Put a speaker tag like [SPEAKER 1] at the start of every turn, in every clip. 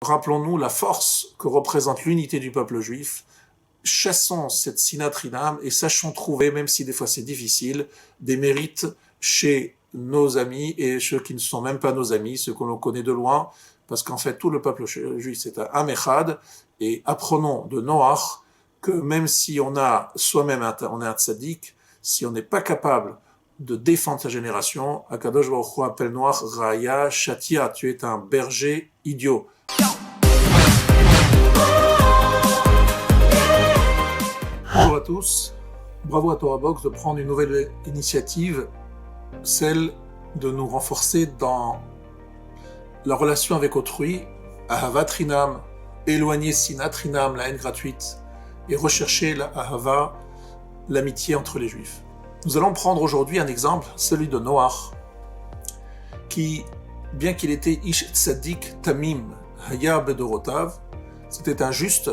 [SPEAKER 1] Rappelons-nous la force que représente l'unité du peuple juif. Chassons cette sinat rinam et sachons trouver, même si des fois c'est difficile, des mérites chez nos amis et ceux qui ne sont même pas nos amis, ceux que l'on connaît de loin, parce qu'en fait tout le peuple juif c'est un Am Echad, et apprenons de Noach que même si on a soi-même on est un tzaddik, si on n'est pas capable de défendre sa génération, Akadosh Baruch Hu appelle Noach Raya Shatia, tu es un berger idiot. Bonjour à tous, bravo à Torah Box de prendre une nouvelle initiative, celle de nous renforcer dans la relation avec autrui, Ahavat Rinam, éloigner Sinat Rinam, la haine gratuite, et rechercher la Ahava, l'amitié entre les Juifs. Nous allons prendre aujourd'hui un exemple, celui de Noach, qui, bien qu'il était Ish Tzadik Tamim Haya Bedorotav, c'était un juste,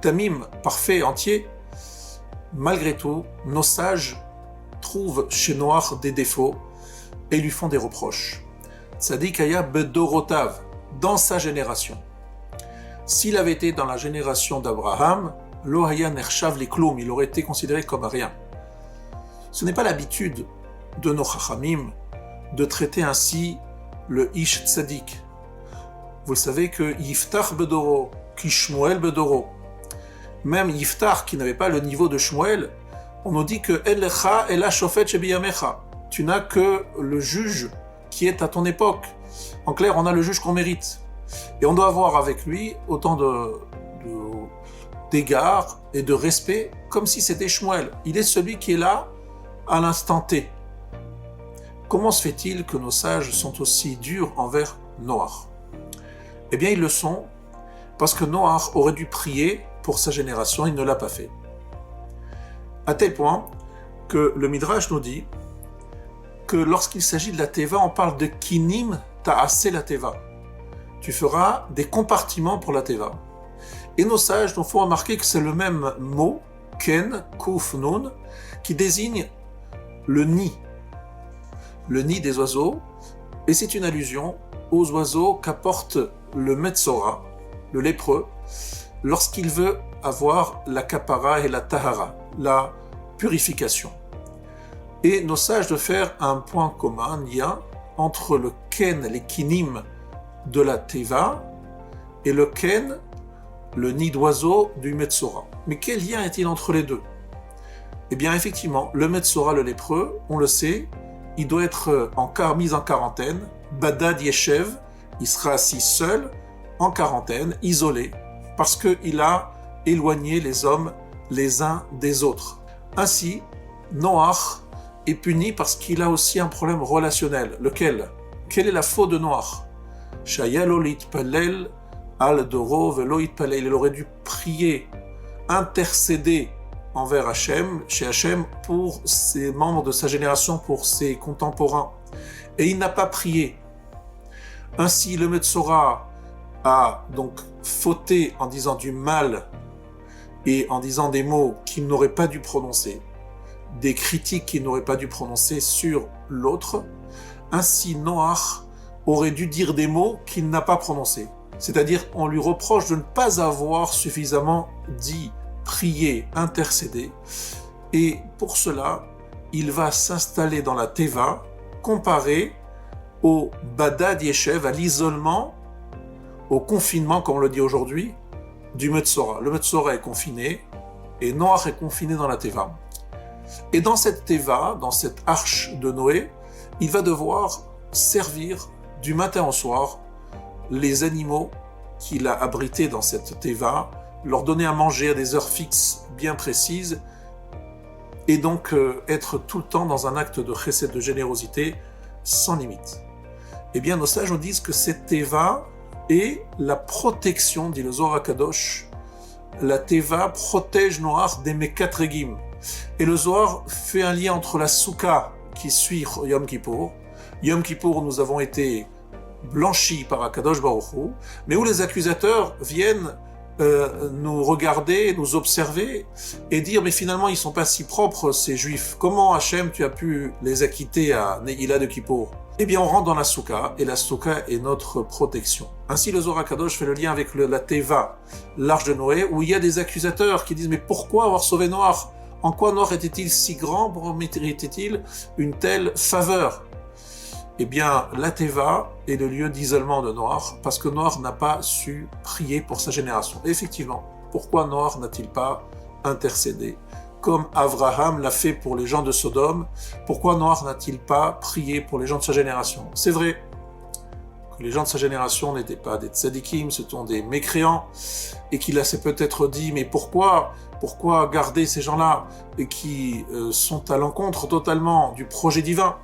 [SPEAKER 1] Tamim, parfait, entier. Malgré tout, nos sages trouvent chez Noach des défauts et lui font des reproches. Tzadik Haya Bedorotav, dans sa génération. S'il avait été dans la génération d'Abraham, Lo Haya Nershav Likloum, il aurait été considéré comme rien. Ce n'est pas l'habitude de nos Chachamim de traiter ainsi le Ish Tzadik. Vous le savez que Yiftach Bedoro, ki Shmuel Bedoro, même Yiftach qui n'avait pas le niveau de Shmuel, on nous dit que El Lecha Ela Shofet Shebiyamecha, tu n'as que le juge qui est à ton époque. En clair, on a le juge qu'on mérite. Et on doit avoir avec lui autant d'égards et de respect comme si c'était Shmuel. Il est celui qui est là à l'instant T. Comment se fait-il que nos sages sont aussi durs envers Noach ? Eh bien, ils le sont parce que Noach aurait dû prier pour sa génération, il ne l'a pas fait. À tel point que le Midrash nous dit que lorsqu'il s'agit de la Teva, on parle de Kinim Ta'aseh la Teva. Tu feras des compartiments pour la Teva. Et nos sages nous font remarquer que c'est le même mot, Ken, Kuf, Nun, qui désigne le nid des oiseaux, et c'est une allusion aux oiseaux qu'apporte le Metzora, le lépreux, lorsqu'il veut avoir la kapara et la tahara, la purification. Et nos sages de faire un point commun, un lien entre le ken, les kinim de la teva, et le ken, le nid d'oiseau du Metzora. Mais quel lien est-il entre les deux ? Eh bien, effectivement, le Metzora, le lépreux, on le sait, il doit être mis en quarantaine, Badad Yeshev, il sera assis seul, en quarantaine, isolé, parce qu'il a éloigné les hommes les uns des autres. Ainsi, Noach est puni parce qu'il a aussi un problème relationnel. Lequel ? Quelle est la faute de Noach ? Shaya lo litpalel al doro velo itpalel. Il aurait dû prier, intercéder envers Hachem, chez Hachem, pour ses membres de sa génération, pour ses contemporains. Et il n'a pas prié. Ainsi, le Metzora a donc fauté en disant du mal et en disant des mots qu'il n'aurait pas dû prononcer, des critiques qu'il n'aurait pas dû prononcer sur l'autre. Ainsi, Noach aurait dû dire des mots qu'il n'a pas prononcés. C'est-à-dire, on lui reproche de ne pas avoir suffisamment dit, prié, intercédé. Et pour cela, il va s'installer dans la Teva, comparé au Badad Yeshev, à l'isolement, au confinement, comme on le dit aujourd'hui, du Metzora. Le Metzora est confiné, et Noach est confiné dans la Teva. Et dans cette Teva, dans cette arche de Noé, il va devoir servir du matin au soir les animaux qu'il a abrités dans cette Teva, leur donner à manger à des heures fixes bien précises, et donc être tout le temps dans un acte de chesed, de générosité, sans limite. Eh bien, nos sages nous disent que cette Teva est la protection, dit le Zohar HaKadosh. La Teva protège Noach des Mekat Regim. Et le Zohar fait un lien entre la Souka qui suit Yom Kippour. Yom Kippour, nous avons été blanchis par HaKadosh Baruch Hu, mais où les accusateurs viennent nous regarder, nous observer et dire mais finalement ils sont pas si propres ces juifs. Comment Hachem tu as pu les acquitter à Neila de Kippour? Eh bien on rentre dans la soukha et la soukha est notre protection. Ainsi le Zohar HaKadosh fait le lien avec la Teva, l'arche de Noé, où il y a des accusateurs qui disent mais pourquoi avoir sauvé Noach? En quoi Noach était-il si grand? Pourquoi méritait-il une telle faveur? Eh bien, la Teva est le lieu d'isolement de Noach, parce que Noach n'a pas su prier pour sa génération. Et effectivement, pourquoi Noach n'a-t-il pas intercédé comme Abraham l'a fait pour les gens de Sodome? Pourquoi Noach n'a-t-il pas prié pour les gens de sa génération? C'est vrai que les gens de sa génération n'étaient pas des tzadikim, ce sont des mécréants, et qu'il s'est peut-être dit, mais pourquoi garder ces gens-là et qui sont à l'encontre totalement du projet divin?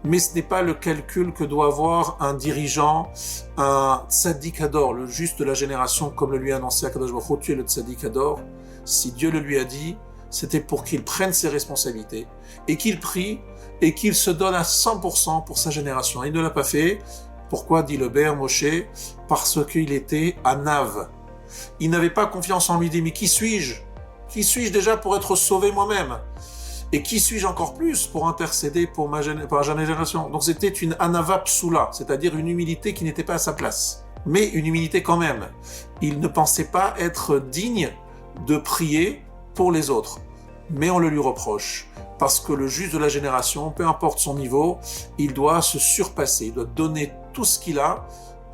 [SPEAKER 1] Mais ce n'est pas le calcul que doit avoir un dirigeant, un tzadikador, le juste de la génération, comme le lui a annoncé Akadosh Baruch Hu, tu es le tzadikador. Si Dieu le lui a dit, c'était pour qu'il prenne ses responsabilités et qu'il prie et qu'il se donne à 100% pour sa génération. Il ne l'a pas fait. Pourquoi, dit le Ber Moshe? Parce qu'il était anav. Il n'avait pas confiance en lui, il dit, mais qui suis-je? Qui suis-je déjà pour être sauvé moi-même? Et qui suis-je encore plus pour intercéder pour ma génération? Donc c'était une anava psoula, c'est-à-dire une humilité qui n'était pas à sa place. Mais une humilité quand même. Il ne pensait pas être digne de prier pour les autres. Mais on le lui reproche. Parce que le juste de la génération, peu importe son niveau, il doit se surpasser, il doit donner tout ce qu'il a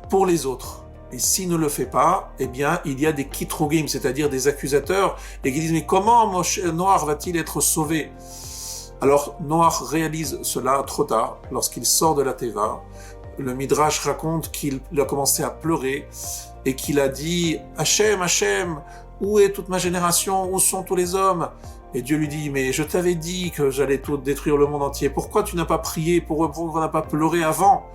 [SPEAKER 1] pour les autres. Et s'il ne le fait pas, eh bien, il y a des kitrogim, c'est-à-dire des accusateurs, et qui disent, mais comment Noach va-t-il être sauvé? Alors, Noach réalise cela trop tard, lorsqu'il sort de la Teva. Le Midrash raconte qu'il a commencé à pleurer, et qu'il a dit, Hachem, Hachem, où est toute ma génération? Où sont tous les hommes? Et Dieu lui dit, mais je t'avais dit que j'allais tout détruire le monde entier. Pourquoi tu n'as pas prié? Pourquoi tu n'as pas pleuré avant?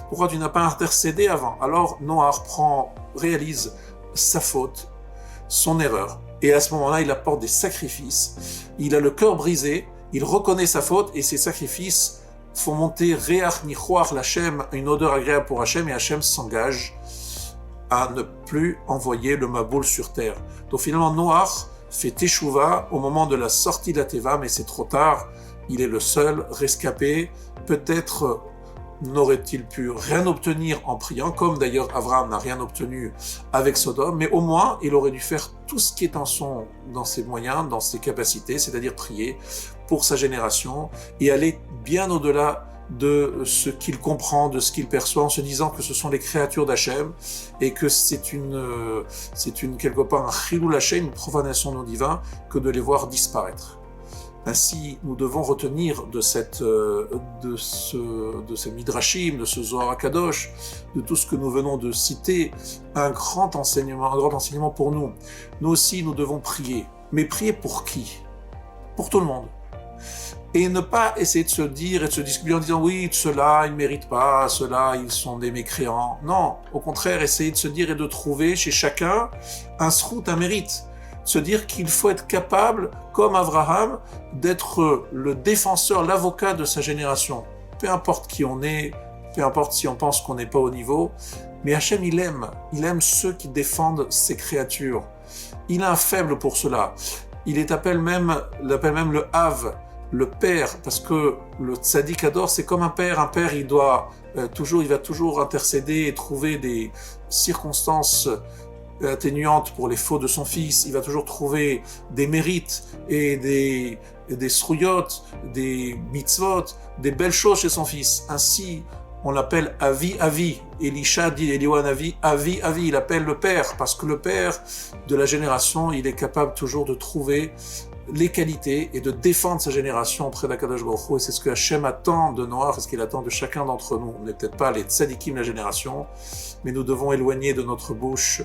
[SPEAKER 1] Pourquoi tu n'as pas intercédé avant? Alors Noach réalise sa faute, son erreur. Et à ce moment-là, il apporte des sacrifices. Il a le cœur brisé, il reconnaît sa faute et ses sacrifices font monter Reach Nichoach l'Hachem, une odeur agréable pour Hachem, et Hachem s'engage à ne plus envoyer le Maboul sur terre. Donc finalement, Noach fait Teshuvah au moment de la sortie de la Teva, mais c'est trop tard. Il est le seul rescapé. Peut-être n'aurait-il pu rien obtenir en priant, comme d'ailleurs Abraham n'a rien obtenu avec Sodome, mais au moins il aurait dû faire tout ce qui est dans ses moyens, dans ses capacités, c'est-à-dire prier pour sa génération et aller bien au-delà de ce qu'il comprend, de ce qu'il perçoit, en se disant que ce sont les créatures d'Hachem et que c'est quelque part un chilul Hachem, une profanation non divin, que de les voir disparaître. Ainsi, nous devons retenir de ces midrashim, de ce Zohar HaKadosh, de tout ce que nous venons de citer, un grand enseignement pour nous. Nous aussi, nous devons prier. Mais prier pour qui? Pour tout le monde. Et ne pas essayer de se dire et de se discuter en disant oui, ceux-là, ils ne méritent pas, ceux-là, ils sont des mécréants. Non, au contraire, essayer de se dire et de trouver chez chacun un srout, un mérite. Se dire qu'il faut être capable, comme Abraham, d'être le défenseur, l'avocat de sa génération. Peu importe qui on est, peu importe si on pense qu'on n'est pas au niveau, mais Hachem, il aime ceux qui défendent ses créatures. Il a un faible pour cela. Il l'appelle même le Hav, le père, parce que le tzadikador, c'est comme un père. Un père, il va toujours intercéder et trouver des circonstances atténuante pour les faux de son fils, il va toujours trouver des mérites et des srouyot, des mitzvot, des belles choses chez son fils. Ainsi, on l'appelle Avi. Elisha dit Eliwan Avi, il appelle le père, parce que le père de la génération, il est capable toujours de trouver les qualités et de défendre sa génération auprès d'Akadosh Baruch Hu. Et c'est ce que Hachem attend de Noach, c'est ce qu'il attend de chacun d'entre nous. On n'est peut-être pas les tzadikim de la génération, mais nous devons éloigner de notre bouche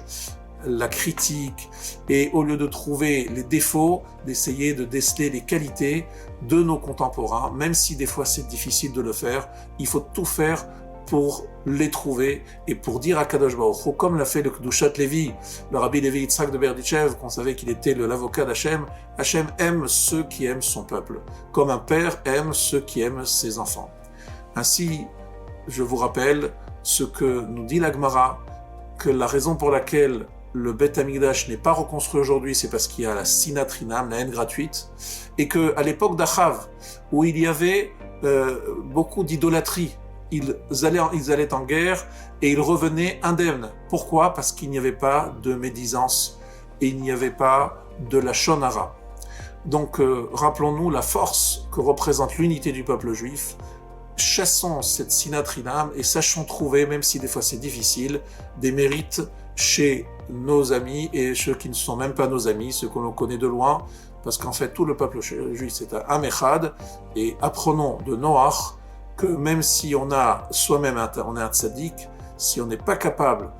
[SPEAKER 1] la critique et au lieu de trouver les défauts, d'essayer de déceler les qualités de nos contemporains, même si des fois c'est difficile de le faire, il faut tout faire pour les trouver et pour dire à Kadosh Baruch Hu, comme l'a fait le Kedushat Levi, le Rabbi Levi Yitzhak de Berdichev, qu'on savait qu'il était l'avocat d'Hachem. Hachem aime ceux qui aiment son peuple, comme un père aime ceux qui aiment ses enfants. Ainsi, je vous rappelle ce que nous dit la Gemara, que la raison pour laquelle le Beth Amikdash n'est pas reconstruit aujourd'hui, c'est parce qu'il y a la sinat chinam, la haine gratuite, et qu'à l'époque d'Achav, où il y avait beaucoup d'idolâtrie, ils allaient en guerre et ils revenaient indemnes. Pourquoi? Parce qu'il n'y avait pas de médisance et il n'y avait pas de la shonara. Donc rappelons-nous la force que représente l'unité du peuple juif. Chassons cette sinat chinam et sachons trouver, même si des fois c'est difficile, des mérites chez nos amis et ceux qui ne sont même pas nos amis, ceux que l'on connaît de loin, parce qu'en fait tout le peuple juif c'est un Am Echad, et apprenons de Noach que même si on a soi-même on est un tzaddik, si on n'est pas capable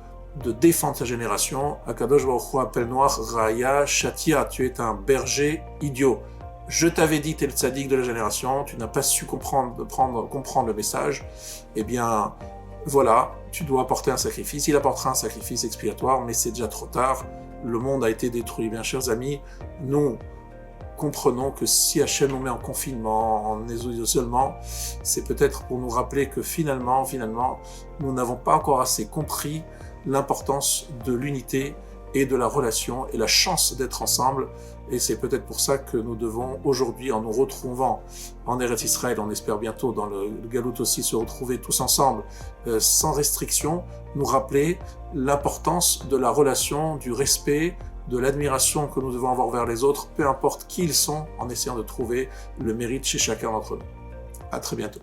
[SPEAKER 1] de défendre sa génération, Akadosh Baruch Hu appelle Noach Raya Shatia, tu es un berger idiot. Je t'avais dit, tu es le tzaddik de la génération, tu n'as pas su comprendre le message, eh bien, voilà, tu dois apporter un sacrifice. Il apportera un sacrifice expiatoire, mais c'est déjà trop tard. Le monde a été détruit. Bien, chers amis, nous comprenons que si Hachem nous met en confinement, en isolement, c'est peut-être pour nous rappeler que finalement, nous n'avons pas encore assez compris l'importance de l'unité et de la relation et la chance d'être ensemble. Et c'est peut-être pour ça que nous devons aujourd'hui, en nous retrouvant en Eretz Israël, on espère bientôt dans le Galout aussi se retrouver tous ensemble, sans restriction, nous rappeler l'importance de la relation, du respect, de l'admiration que nous devons avoir vers les autres, peu importe qui ils sont, en essayant de trouver le mérite chez chacun d'entre nous. À très bientôt.